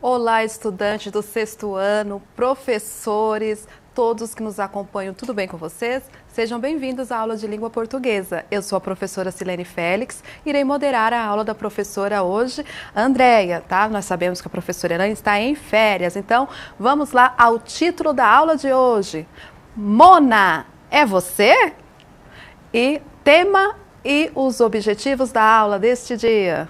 Olá, estudantes do sexto ano, professores, todos que nos acompanham, tudo bem com vocês? Sejam bem-vindos à aula de língua portuguesa. Eu sou a professora Silene Félix, irei moderar a aula da professora hoje, Andréia, tá? Nós sabemos que a professora Elaine está em férias, então vamos lá ao título da aula de hoje. Mona, é você? E tema e os objetivos da aula deste dia.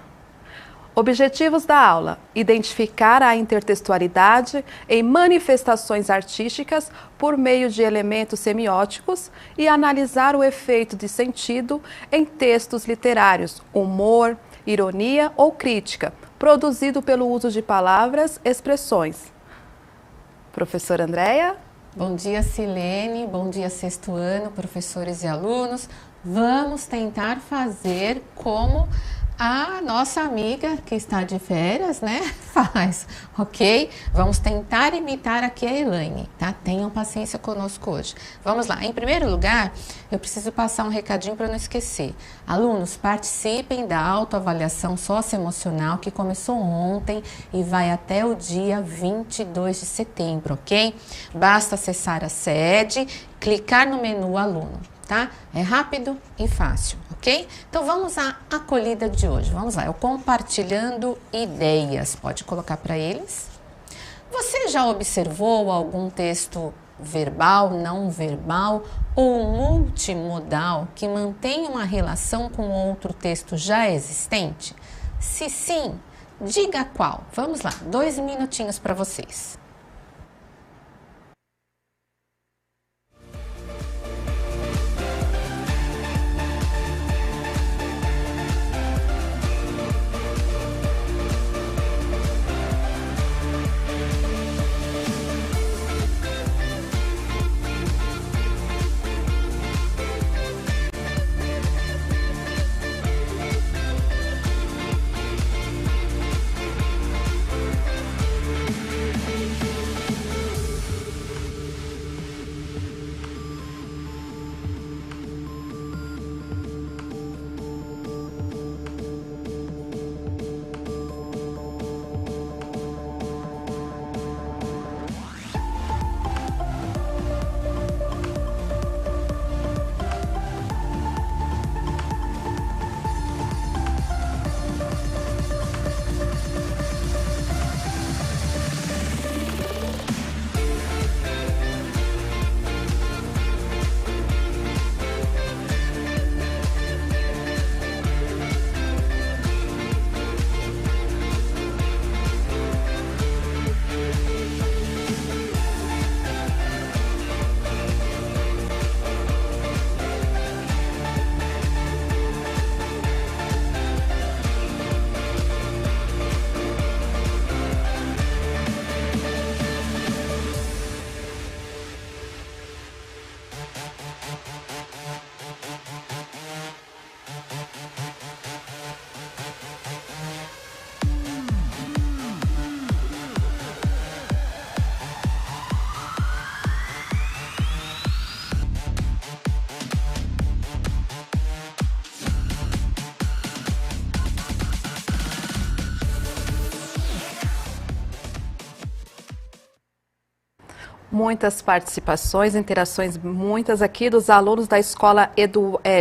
Objetivos da aula: identificar a intertextualidade em manifestações artísticas por meio de elementos semióticos e analisar o efeito de sentido em textos literários, humor, ironia ou crítica, produzido pelo uso de palavras, expressões. Professora Andréia? Bom dia, Silene. Bom dia, sexto ano, professores e alunos. Vamos tentar fazer como a nossa amiga que está de férias, né, faz, ok? Vamos tentar imitar aqui a Elaine, tá? Tenham paciência conosco hoje. Vamos lá. Em primeiro lugar, eu preciso passar um recadinho para não esquecer. Alunos, participem da autoavaliação socioemocional que começou ontem e vai até o dia 22 de setembro, ok? Basta acessar a sede, clicar no menu aluno. Tá? É rápido e fácil, ok? Então vamos à acolhida de hoje. Vamos lá, eu compartilhando ideias. Pode colocar para eles. Você já observou algum texto verbal, não verbal ou multimodal que mantém uma relação com outro texto já existente? Se sim, diga qual. Vamos lá, 2 minutinhos para vocês. Muitas participações, interações, muitas aqui dos alunos da escola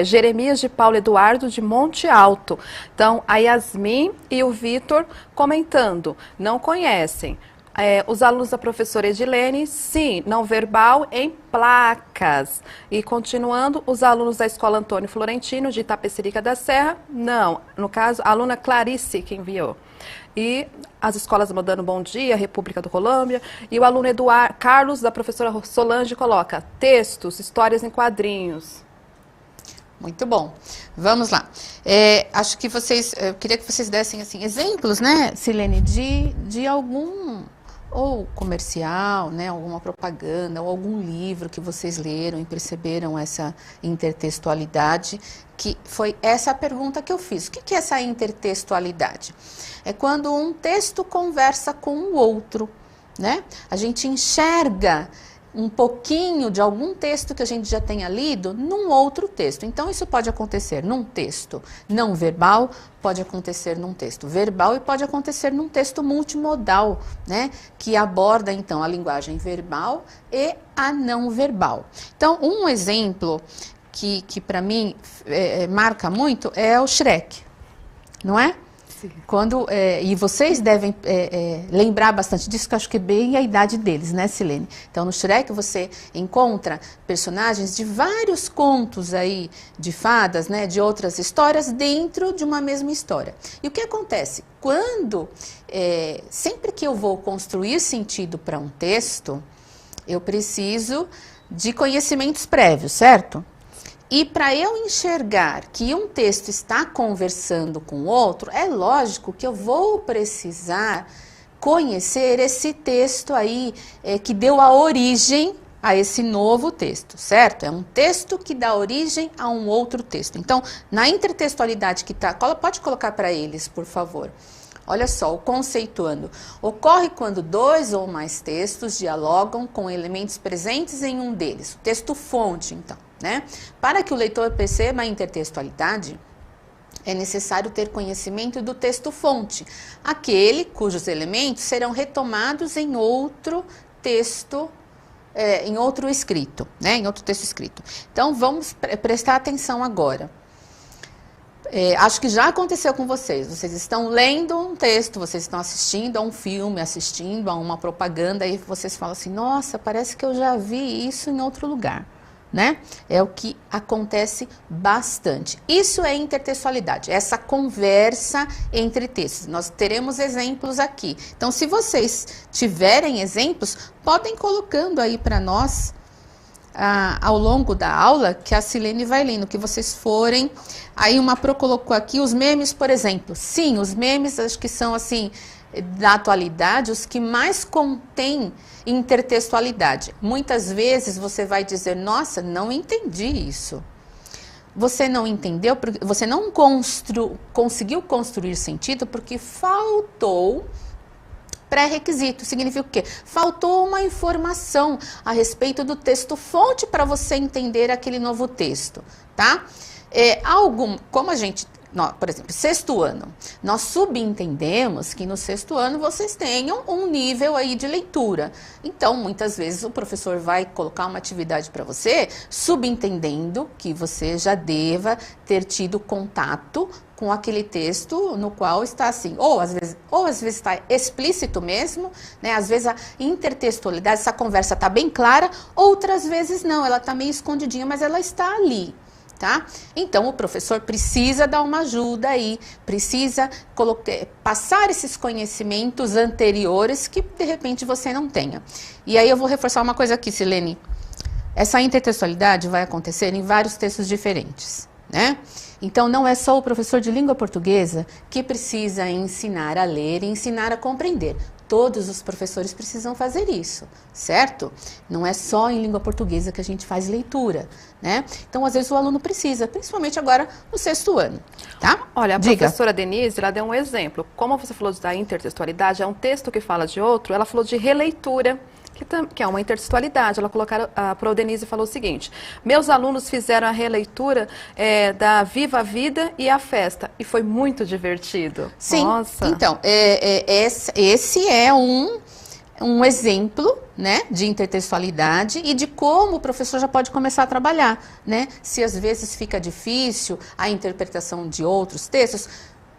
Jeremias de Paulo Eduardo de Monte Alto. Então, a Yasmin e o Vitor comentando, não conhecem. Os alunos da professora Edilene, sim, não verbal em placas. E continuando, os alunos da escola Antônio Florentino de Itapecerica da Serra, não. No caso, a aluna Clarice que enviou. E as escolas mandando bom dia, República do Colômbia. E o aluno Eduardo Carlos, da professora Solange, coloca textos, histórias em quadrinhos. Muito bom. Vamos lá. Acho que eu queria que vocês dessem assim, exemplos, né, Silene, de algum ou comercial, né, alguma propaganda ou algum livro que vocês leram e perceberam essa intertextualidade, que foi essa a pergunta que eu fiz. O que é essa intertextualidade? É quando um texto conversa com o outro, né? A gente enxerga um pouquinho de algum texto que a gente já tenha lido num outro texto. Então, isso pode acontecer num texto não verbal, pode acontecer num texto verbal e pode acontecer num texto multimodal, né? Que aborda, então, a linguagem verbal e a não verbal. Então, um exemplo que para mim marca muito é o Shrek, não é? Quando, e vocês devem lembrar bastante disso, que eu acho que é bem a idade deles, né, Silene? Então, no Shrek você encontra personagens de vários contos aí, de fadas, né, de outras histórias, dentro de uma mesma história. E o que acontece? Quando, sempre que eu vou construir sentido para um texto, eu preciso de conhecimentos prévios, certo? E para eu enxergar que um texto está conversando com outro, é lógico que eu vou precisar conhecer esse texto aí que deu a origem a esse novo texto, certo? É um texto que dá origem a um outro texto. Então, na intertextualidade que está... Pode colocar para eles, por favor. Olha só, o conceituando. Ocorre quando dois ou mais textos dialogam com elementos presentes em um deles. O texto fonte, então. Né? Para que o leitor perceba a intertextualidade, é necessário ter conhecimento do texto-fonte, aquele cujos elementos serão retomados em outro texto, em outro escrito, né? Em outro texto escrito. Então, vamos prestar atenção agora. Acho que já aconteceu com vocês. Vocês estão lendo um texto, vocês estão assistindo a um filme, assistindo a uma propaganda, e vocês falam assim, nossa, parece que eu já vi isso em outro lugar. Né? É o que acontece bastante. Isso é intertextualidade, essa conversa entre textos. Nós teremos exemplos aqui. Então, se vocês tiverem exemplos, podem colocando aí para nós ao longo da aula, que a Silene vai lendo, que vocês forem. Aí uma Pro colocou aqui os memes, por exemplo. Sim, os memes acho que são assim, da atualidade, os que mais contêm intertextualidade. Muitas vezes você vai dizer, nossa, não entendi isso. Você não entendeu, você não conseguiu construir sentido porque faltou pré-requisito. Significa o quê? Faltou uma informação a respeito do texto-fonte para você entender aquele novo texto, tá? Como a gente... por exemplo, sexto ano, nós subentendemos que no sexto ano vocês tenham um nível aí de leitura. Então, muitas vezes o professor vai colocar uma atividade para você, subentendendo que você já deva ter tido contato com aquele texto no qual está assim, ou às vezes está explícito mesmo, né? Às vezes a intertextualidade, essa conversa está bem clara, outras vezes não, ela está meio escondidinha, mas ela está ali. Tá? Então, o professor precisa dar uma ajuda aí, precisa passar esses conhecimentos anteriores que, de repente, você não tenha. E aí eu vou reforçar uma coisa aqui, Silene. Essa intertextualidade vai acontecer em vários textos diferentes, né? Então, não é só o professor de língua portuguesa que precisa ensinar a ler e ensinar a compreender. Todos os professores precisam fazer isso, certo? Não é só em língua portuguesa que a gente faz leitura, né? Então, às vezes, o aluno precisa, principalmente agora no sexto ano, tá? Olha, a professora Denise, ela deu um exemplo. Como você falou da intertextualidade, é um texto que fala de outro, ela falou de releitura, que é uma intertextualidade. Ela a Pro Denise falou o seguinte, meus alunos fizeram a releitura da Viva a Vida e a Festa, e foi muito divertido. Sim, nossa. Então, esse é um exemplo, né, de intertextualidade e de como o professor já pode começar a trabalhar, né? Se às vezes fica difícil a interpretação de outros textos,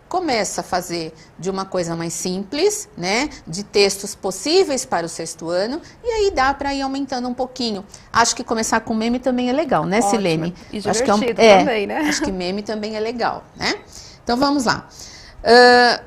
começa a fazer de uma coisa mais simples, né, de textos possíveis para o sexto ano, e aí dá para ir aumentando um pouquinho. Acho que começar com meme também é legal, né, ótimo. Silene? E divertido também, né? Acho que meme também é legal, né? Então vamos lá.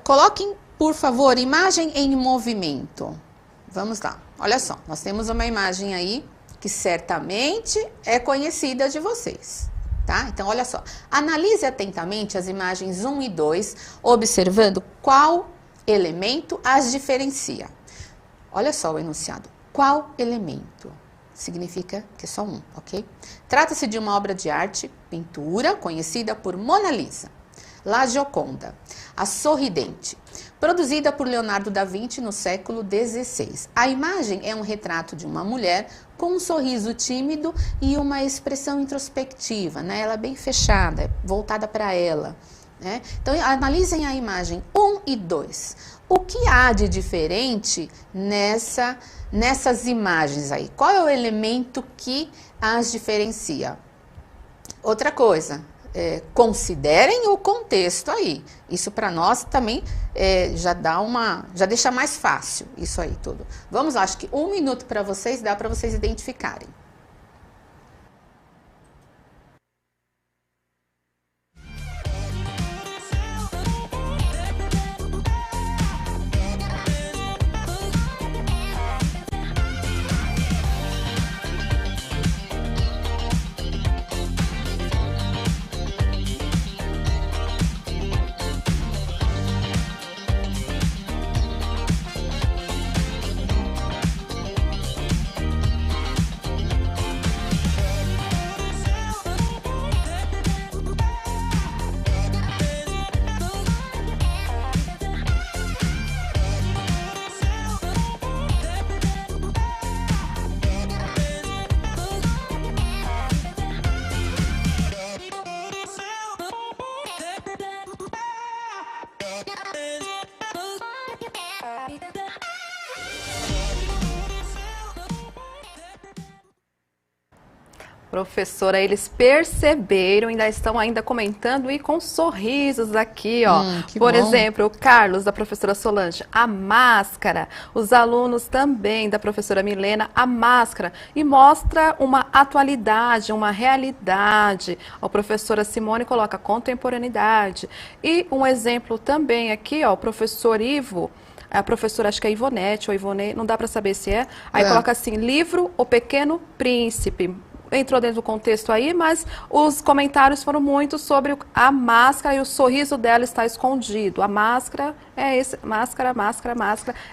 Coloquem, por favor, imagem em movimento. Vamos lá. Olha só, nós temos uma imagem aí que certamente é conhecida de vocês. Tá? Então, olha só, analise atentamente as imagens 1 e 2, observando qual elemento as diferencia. Olha só o enunciado. Qual elemento? Significa que é só um, ok? Trata-se de uma obra de arte, pintura, conhecida por Mona Lisa, La Gioconda, a Sorridente, produzida por Leonardo da Vinci no século XVI. A imagem é um retrato de uma mulher com um sorriso tímido e uma expressão introspectiva, né? Ela é bem fechada, voltada para ela, né? Então, analisem a imagem 1 e 2. O que há de diferente nessas imagens aí? Qual é o elemento que as diferencia? Outra coisa, considerem o contexto aí. Isso para nós também já deixa mais fácil isso aí tudo. Vamos lá, acho que 1 minuto para vocês, dá para vocês identificarem. Professora, eles perceberam, ainda estão ainda comentando e com sorrisos aqui, ó. Por bom. exemplo, o Carlos, da professora Solange, a máscara. Os alunos também, da professora Milena, a máscara. E mostra uma atualidade, uma realidade. A professora Simone coloca contemporaneidade. E um exemplo também aqui, ó, o professor Ivo, a professora, acho que é Ivonete ou Ivone, não dá para saber se é. Aí coloca assim, livro O Pequeno Príncipe. Entrou dentro do contexto aí, mas os comentários foram muito sobre a máscara e o sorriso dela está escondido. A máscara é esse, máscara.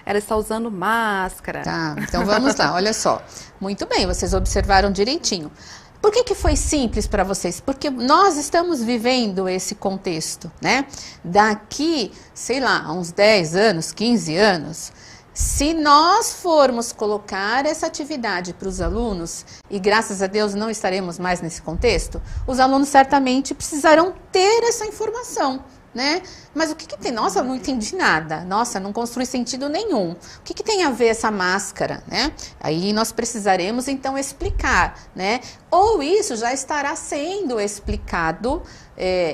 Ela está usando máscara. Tá, então vamos lá, olha só. Muito bem, vocês observaram direitinho. Por que foi simples para vocês? Porque nós estamos vivendo esse contexto, né? Daqui, sei lá, uns 10 anos, 15 anos, se nós formos colocar essa atividade para os alunos, e graças a Deus não estaremos mais nesse contexto, os alunos certamente precisarão ter essa informação, né? Mas o que tem? Nossa, não entendi nada. Nossa, não construi sentido nenhum. O que tem a ver essa máscara, né? Aí nós precisaremos então explicar, né? Ou isso já estará sendo explicado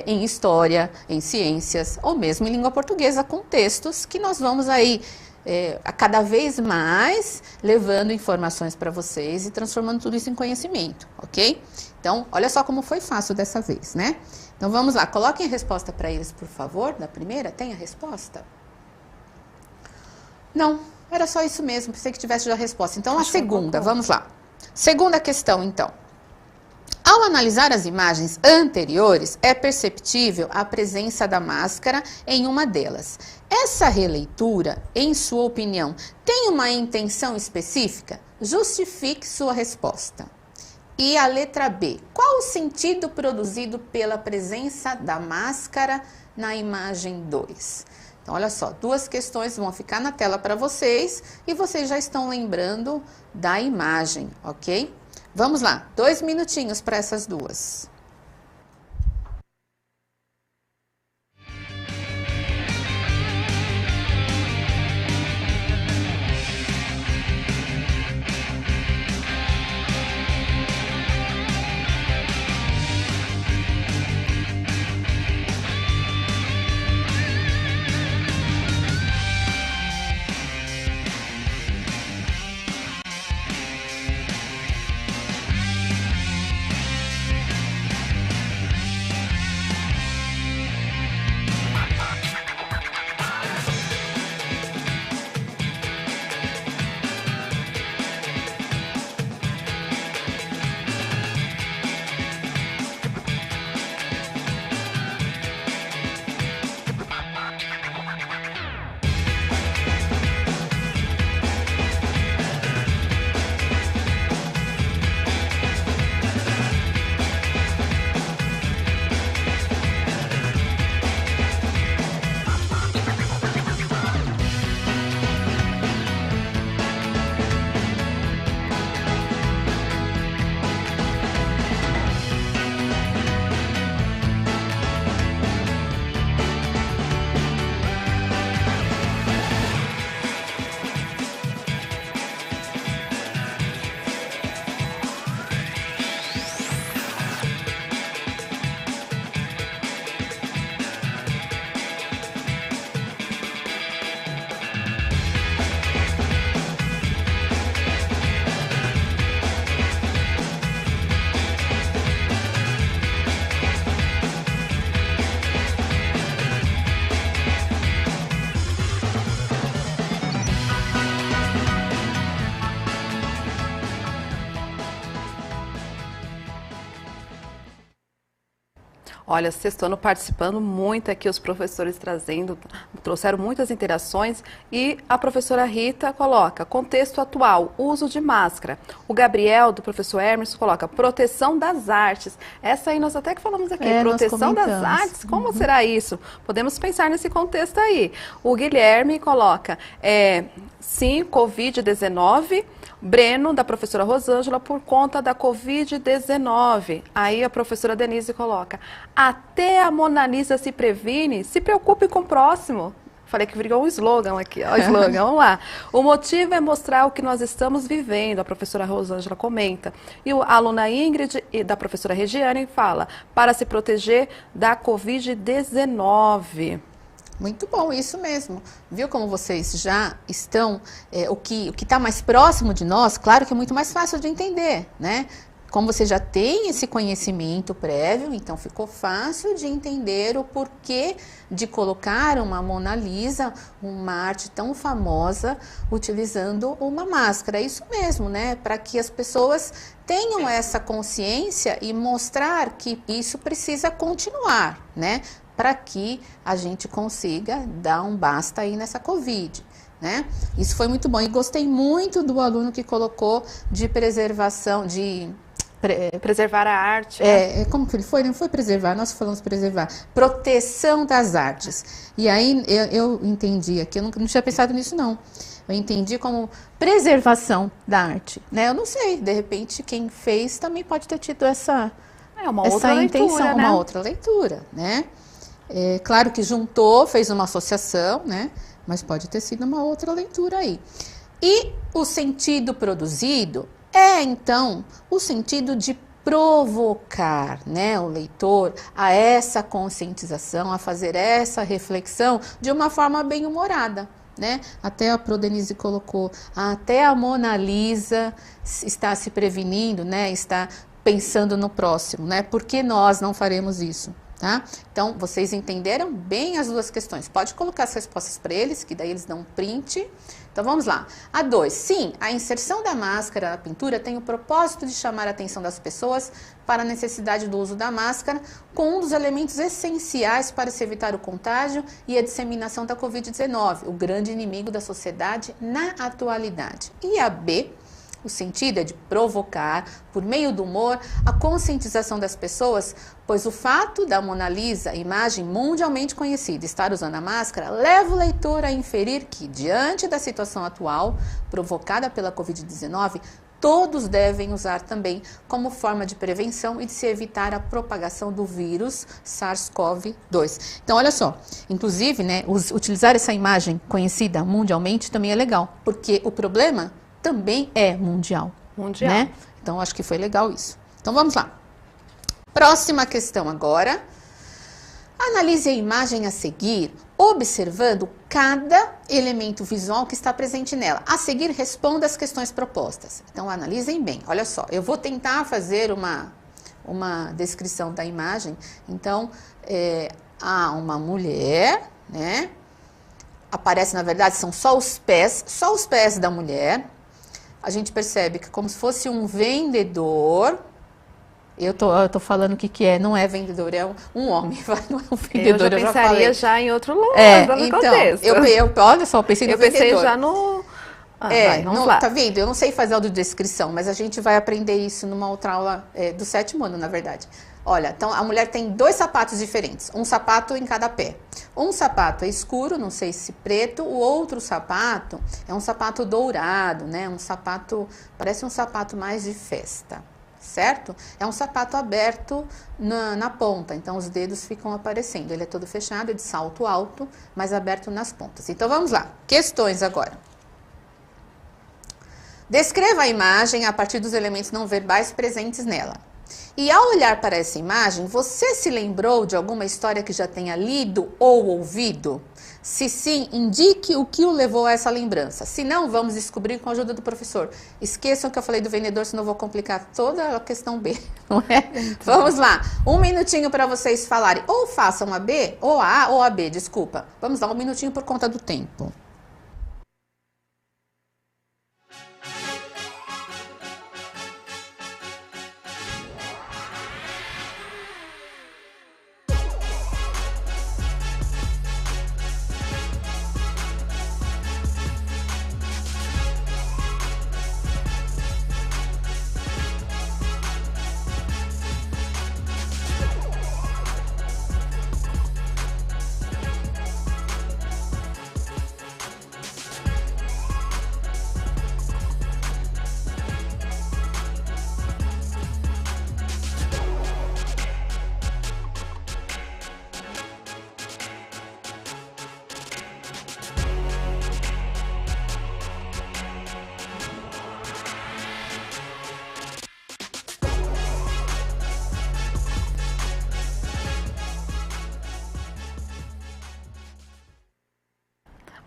em história, em ciências, ou mesmo em língua portuguesa, com textos que nós vamos aí a cada vez mais levando informações para vocês e transformando tudo isso em conhecimento, ok? Então, olha só como foi fácil dessa vez, né? Então, vamos lá, coloquem a resposta para eles, por favor, da primeira. Tem a resposta? Não, era só isso mesmo, pensei que tivesse já a resposta. Então, a segunda, vamos lá. Segunda questão, então. Ao analisar as imagens anteriores, é perceptível a presença da máscara em uma delas. Essa releitura, em sua opinião, tem uma intenção específica? Justifique sua resposta. E a letra B, qual o sentido produzido pela presença da máscara na imagem 2? Então, olha só, duas questões vão ficar na tela para vocês e vocês já estão lembrando da imagem, ok? Vamos lá, 2 minutinhos para essas duas. Olha, sexto ano participando muito aqui, os professores trouxeram muitas interações e a professora Rita coloca contexto atual, uso de máscara. O Gabriel, do professor Hermes, coloca proteção das artes. Essa aí nós até que falamos aqui, proteção das artes, como será isso? Podemos pensar nesse contexto aí. O Guilherme coloca, sim, Covid-19, Breno, da professora Rosângela, por conta da Covid-19. Aí a professora Denise coloca, até a Mona Lisa se previne, se preocupe com o próximo. Falei que virou um slogan aqui, ó, slogan, vamos lá. O motivo é mostrar o que nós estamos vivendo, a professora Rosângela comenta. E a aluna Ingrid, da professora Regiane, fala, para se proteger da Covid-19. Muito bom, isso mesmo. Viu como vocês já estão, o que está mais próximo de nós, claro que é muito mais fácil de entender, né? Como você já tem esse conhecimento prévio, então ficou fácil de entender o porquê de colocar uma Mona Lisa, uma arte tão famosa, utilizando uma máscara. É isso mesmo, né? Para que as pessoas tenham essa consciência e mostrar que isso precisa continuar, né? Para que a gente consiga dar um basta aí nessa Covid, né? Isso foi muito bom e gostei muito do aluno que colocou de preservação, preservar a arte. Como que ele foi? Não foi preservar, nós falamos preservar. Proteção das artes. E aí eu entendi aqui, eu não tinha pensado nisso não. Eu entendi como preservação da arte, né? Eu não sei, de repente quem fez também pode ter tido essa outra intenção, leitura, né? uma outra leitura, né? Claro que juntou, fez uma associação, né? Mas pode ter sido uma outra leitura aí. E o sentido produzido então, o sentido de provocar, né, o leitor a essa conscientização, a fazer essa reflexão de uma forma bem humorada, né? Até a Pro Denise colocou, até a Mona Lisa está se prevenindo, né? Está pensando no próximo, né? Por que nós não faremos isso? Tá? Então, vocês entenderam bem as duas questões. Pode colocar as respostas para eles, que daí eles dão um print. Então, vamos lá. A 2. Sim, a inserção da máscara na pintura tem o propósito de chamar a atenção das pessoas para a necessidade do uso da máscara, com um dos elementos essenciais para se evitar o contágio e a disseminação da Covid-19, o grande inimigo da sociedade na atualidade. E a B. O sentido é de provocar, por meio do humor, a conscientização das pessoas, pois o fato da Mona Lisa, imagem mundialmente conhecida, estar usando a máscara, leva o leitor a inferir que, diante da situação atual, provocada pela Covid-19, todos devem usar também como forma de prevenção e de se evitar a propagação do vírus SARS-CoV-2. Então, olha só, inclusive, né, utilizar essa imagem conhecida mundialmente também é legal, porque o problema também é mundial, né? Então, acho que foi legal isso. Então, vamos lá. Próxima questão agora. Analise a imagem a seguir, observando cada elemento visual que está presente nela. A seguir, responda as questões propostas. Então, analisem bem. Olha só, eu vou tentar fazer uma descrição da imagem. Então, há uma mulher, né? Aparece, na verdade, são só os pés da mulher. A gente percebe que como se fosse um vendedor. Eu tô falando o que é, não é vendedor, é um homem, não é um vendedor. Eu já pensaria já em outro lugar, no então, contexto. Olha só, eu pensei no vendedor. Eu pensei já no... vamos lá. Tá vendo? Eu não sei fazer audiodescrição, mas a gente vai aprender isso numa outra aula do 7º ano, na verdade. Olha, então a mulher tem 2 sapatos diferentes, um sapato em cada pé. Um sapato é escuro, não sei se preto, o outro sapato é um sapato dourado, né? Um sapato, parece um sapato mais de festa, certo? É um sapato aberto na ponta, então os dedos ficam aparecendo. Ele é todo fechado, é de salto alto, mas aberto nas pontas. Então vamos lá, questões agora. Descreva a imagem a partir dos elementos não verbais presentes nela. E ao olhar para essa imagem, você se lembrou de alguma história que já tenha lido ou ouvido? Se sim, indique o que o levou a essa lembrança. Se não, vamos descobrir com a ajuda do professor. Esqueçam que eu falei do vendedor, senão eu vou complicar toda a questão B, não é? Vamos lá, 1 minutinho para vocês falarem. Ou façam a B, ou a ou a B, desculpa. Vamos lá, 1 minutinho por conta do tempo.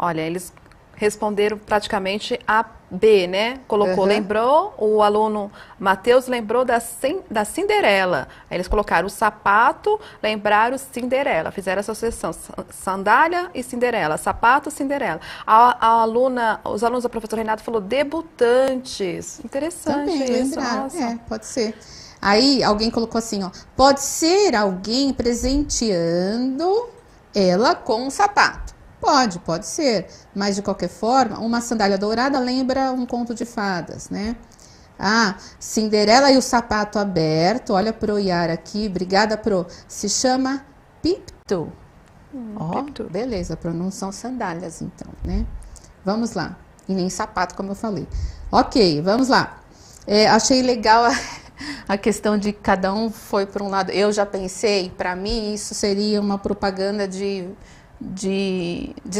Olha, eles responderam praticamente a B, né? Colocou, Uhum. lembrou, o aluno Matheus lembrou da Cinderela. Aí eles colocaram o sapato, lembraram Cinderela. Fizeram essa associação, sandália e Cinderela, sapato, Cinderela. Os alunos da professora Renata falou debutantes. Interessante Também isso, lembraram, nossa. pode ser. Aí alguém colocou assim, ó, pode ser alguém presenteando ela com um sapato. Pode ser, mas de qualquer forma, uma sandália dourada lembra um conto de fadas, né? Ah, Cinderela e o sapato aberto, olha pro Yara aqui, obrigada pro, se chama Pipto. Ó, Pipto. beleza, não são sandálias então, né? Vamos lá, e nem sapato como eu falei. Ok, vamos lá. Achei legal a questão de cada um foi para um lado. Eu já pensei, para mim isso seria uma propaganda de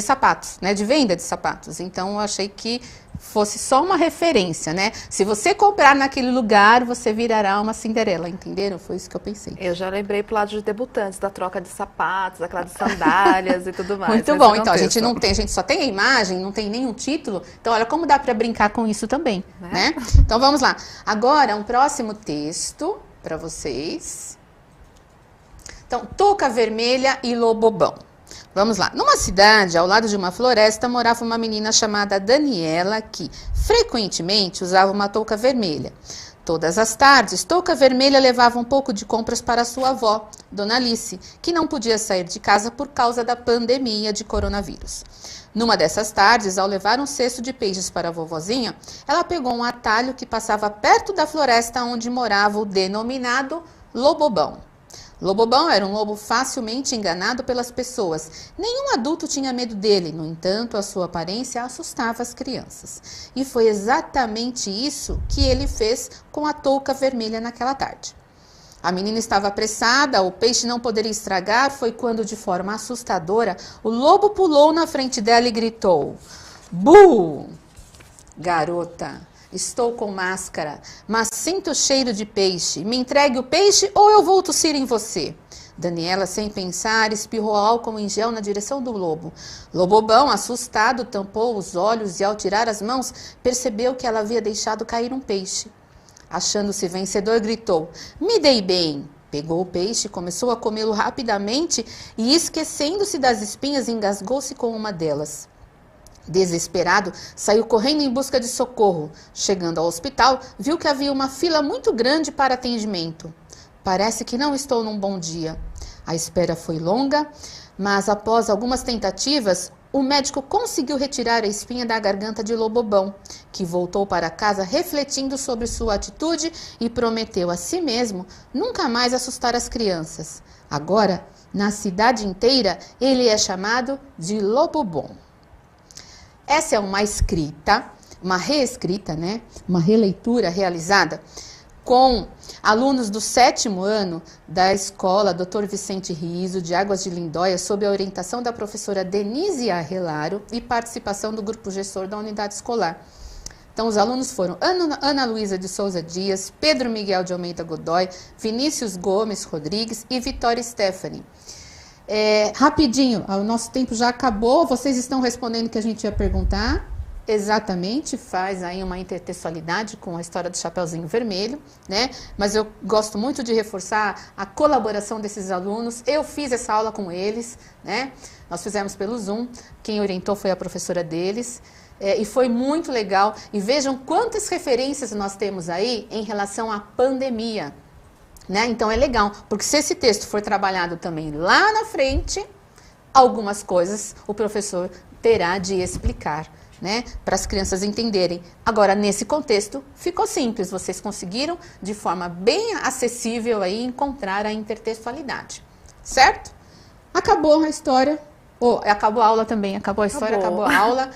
sapatos, né? De venda de sapatos. Então, eu achei que fosse só uma referência, né? Se você comprar naquele lugar, você virará uma Cinderela, entenderam? Foi isso que eu pensei. Eu já lembrei pro lado de debutantes, da troca de sapatos, daquela de sandálias e tudo mais. Muito Mas bom. eu Então, a penso. gente não tem, a gente só tem a imagem, não tem nenhum título. Então, olha como dá para brincar com isso também, né? Então, vamos lá. Agora, um próximo texto para vocês. Então, touca vermelha e lobobão. Vamos lá. Numa cidade, ao lado de uma floresta, morava uma menina chamada Daniela que frequentemente usava uma touca vermelha. Todas as tardes, touca vermelha levava um pouco de compras para sua avó, Dona Alice, que não podia sair de casa por causa da pandemia de coronavírus. Numa dessas tardes, ao levar um cesto de peixes para a vovozinha, ela pegou um atalho que passava perto da floresta onde morava o denominado lobobão. Lobobão era um lobo facilmente enganado pelas pessoas. Nenhum adulto tinha medo dele, no entanto, a sua aparência assustava as crianças. E foi exatamente isso que ele fez com a touca vermelha naquela tarde. A menina estava apressada, o peixe não poderia estragar, foi quando, de forma assustadora, o lobo pulou na frente dela e gritou: "Bu! Garota, estou com máscara, mas sinto o cheiro de peixe. Me entregue o peixe ou eu vou tossir em você." Daniela, sem pensar, espirrou álcool em gel na direção do lobo. Lobobão, assustado, tampou os olhos e, ao tirar as mãos, percebeu que ela havia deixado cair um peixe. Achando-se vencedor, gritou: "Me dei bem!" Pegou o peixe, começou a comê-lo rapidamente e, esquecendo-se das espinhas, engasgou-se com uma delas. Desesperado, saiu correndo em busca de socorro. Chegando ao hospital, viu que havia uma fila muito grande para atendimento. "Parece que não estou num bom dia." A espera foi longa, mas após algumas tentativas, o médico conseguiu retirar a espinha da garganta de Lobobão, que voltou para casa refletindo sobre sua atitude e prometeu a si mesmo nunca mais assustar as crianças. Agora, na cidade inteira, ele é chamado de Lobobom. Essa é uma escrita, uma reescrita, né? Uma releitura realizada com alunos do 7º ano da escola Dr. Vicente Riso, de Águas de Lindóia, sob a orientação da professora Denise Arrelaro e participação do grupo gestor da unidade escolar. Então, os alunos foram Ana Luísa de Souza Dias, Pedro Miguel de Almeida Godoy, Vinícius Gomes Rodrigues e Vitória Stephanie. Rapidinho, o nosso tempo já acabou, vocês estão respondendo o que a gente ia perguntar. Exatamente, faz aí uma intertextualidade com a história do Chapeuzinho Vermelho, né? Mas eu gosto muito de reforçar a colaboração desses alunos. Eu fiz essa aula com eles, né? Nós fizemos pelo Zoom, quem orientou foi a professora deles. E foi muito legal. E vejam quantas referências nós temos aí em relação à pandemia, né? Então é legal, porque se esse texto for trabalhado também lá na frente, algumas coisas o professor terá de explicar, né, para as crianças entenderem. Agora, nesse contexto, ficou simples, vocês conseguiram de forma bem acessível aí encontrar a intertextualidade, certo? Acabou a história, acabou a aula também, acabou a história, acabou a aula.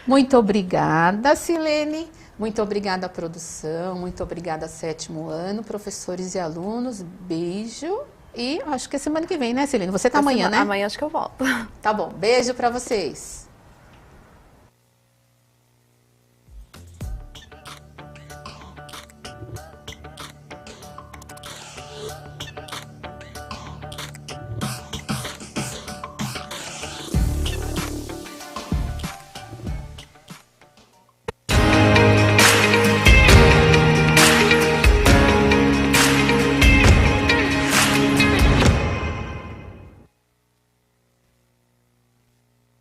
Muito obrigada, Silene. Muito obrigada à produção, muito obrigada 7º ano, professores e alunos. Beijo. E acho que é semana que vem, né, Silene? Você tá amanhã, né? Amanhã acho que eu volto. Tá bom. Beijo para vocês.